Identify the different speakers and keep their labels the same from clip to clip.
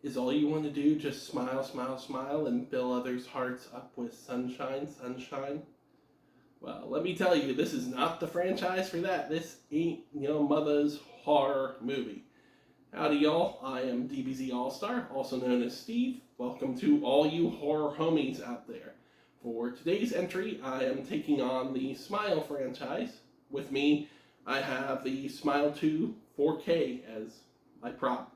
Speaker 1: Is all you want to do just smile, smile, smile, and fill others' hearts up with sunshine, sunshine? Well, let me tell you, this is not the franchise for that. This ain't, mother's horror movie. Howdy, y'all. I am DBZALLSTAR, also known as Steve. Welcome to all you horror homies out there. For today's entry, I am taking on the Smile franchise. With me, I have the Smile 2 4K as my prop.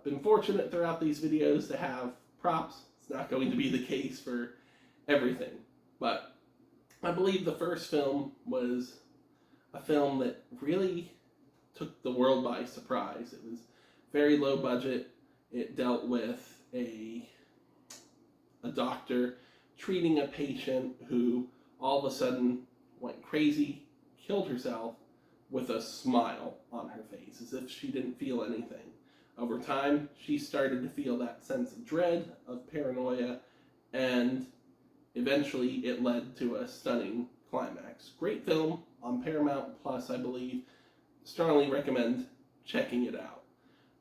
Speaker 1: Been fortunate throughout these videos to have props. It's not going to be the case for everything, but I believe the first film was a film that really took the world by surprise. It was very low budget. It dealt with a doctor treating a patient who all of a sudden went crazy, killed herself with a smile on her face, as if she didn't feel anything. Over time, she started to feel that sense of dread, of paranoia, and eventually it led to a stunning climax. Great film on Paramount Plus, I believe. Strongly recommend checking it out.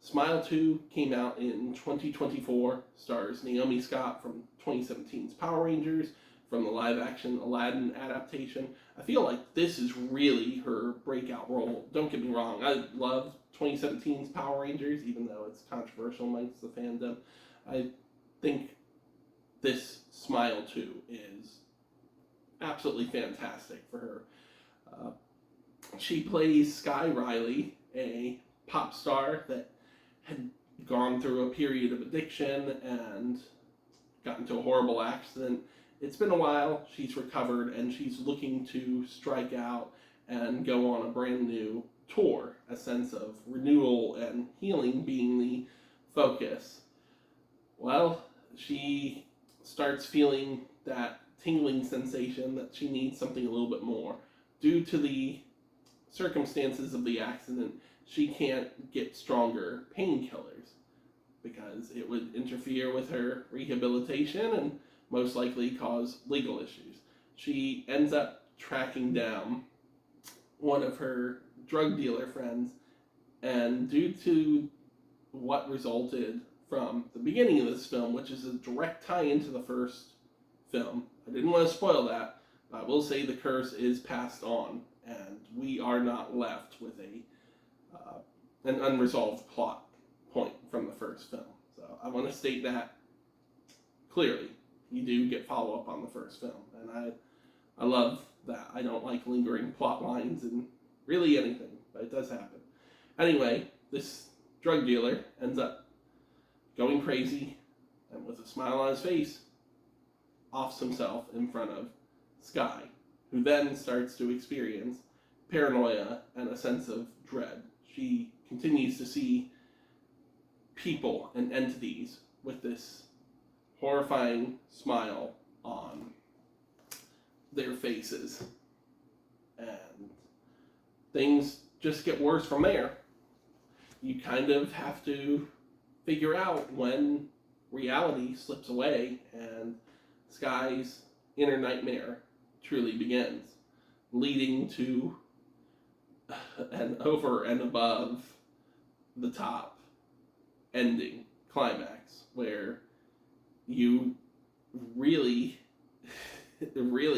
Speaker 1: Smile 2 came out in 2024, stars Naomi Scott from 2017's Power Rangers, from the live-action Aladdin adaptation. I feel like this is really her breakout role. Don't get me wrong, I love 2017's Power Rangers, even though it's controversial amongst the fandom. I think this Smile 2 is absolutely fantastic for her. She plays Sky Riley, a pop star that had gone through a period of addiction and got into a horrible accident. It's been a while, she's recovered, and she's looking to strike out and go on a brand new tour, a sense of renewal and healing being the focus. Well, she starts feeling that tingling sensation that she needs something a little bit more. Due to the circumstances of the accident, she can't get stronger painkillers because it would interfere with her rehabilitation and most likely cause legal issues. She ends up tracking down one of her drug dealer friends, and due to what resulted from the beginning of this film, which is a direct tie into the first film, I didn't want to spoil that, but I will say the curse is passed on, and we are not left with an unresolved plot point from the first film. So I want to state that clearly. You do get follow-up on the first film, and I love that. I don't like lingering plot lines and really anything, but it does happen. Anyway, this drug dealer ends up going crazy, and with a smile on his face, offs himself in front of Sky, who then starts to experience paranoia and a sense of dread. She continues to see people and entities with this horrifying smile on their faces, and things just get worse from there. You kind of have to figure out when reality slips away and Sky's inner nightmare truly begins, leading to an over and above the top ending climax where you really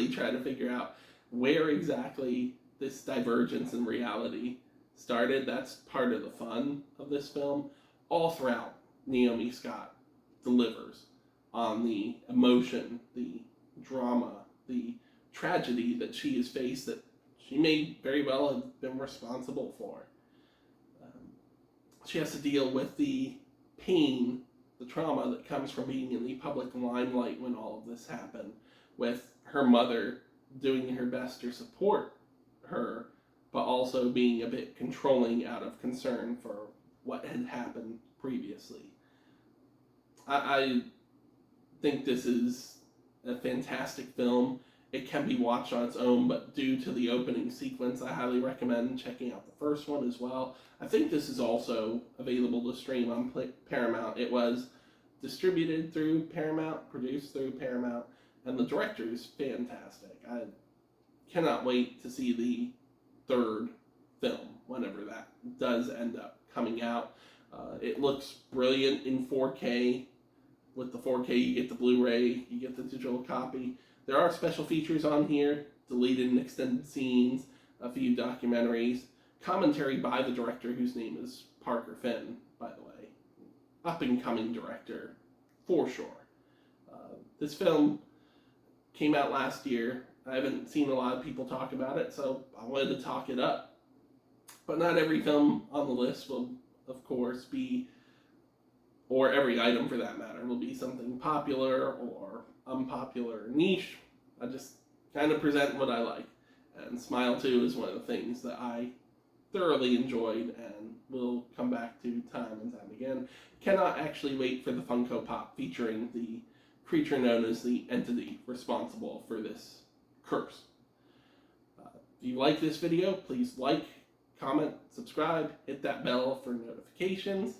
Speaker 1: try to figure out where exactly this divergence in reality started. That's part of the fun of this film. All throughout, Naomi Scott delivers on the emotion, the drama, the tragedy that she has faced that she may very well have been responsible for. She has to deal with the pain, the trauma that comes from being in the public limelight when all of this happened, with her mother doing her best to support her, but also being a bit controlling out of concern for what had happened previously. I think this is a fantastic film. It can be watched on its own, but due to the opening sequence, I highly recommend checking out the first one as well. I think this is also available to stream on Paramount. It was distributed through Paramount, produced through Paramount, and the director is fantastic. I cannot wait to see the third film, whenever that does end up coming out. It looks brilliant in 4K. With the 4K, you get the Blu-ray, you get the digital copy. There are special features on here, deleted and extended scenes, a few documentaries, commentary by the director, whose name is Parker Finn, by the way. Up-and-coming director, for sure. This film came out last year. I haven't seen a lot of people talk about it, so I wanted to talk it up. But not every film on the list will, of course, be, or every item for that matter, will be something popular or unpopular or niche. I just kind of present what I like. And Smile 2 is one of the things that I thoroughly enjoyed and will come back to time and time again. Cannot actually wait for the Funko Pop featuring the creature known as the entity responsible for this curse. If you like this video, please like, comment, subscribe, hit that bell for notifications.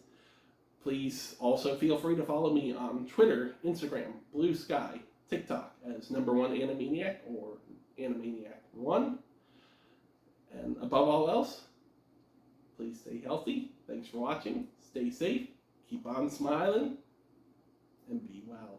Speaker 1: Please also feel free to follow me on Twitter, Instagram, Blue Sky, TikTok as #1Animaniac or Animaniac1. And above all else, please stay healthy. Thanks for watching. Stay safe. Keep on smiling. And be well.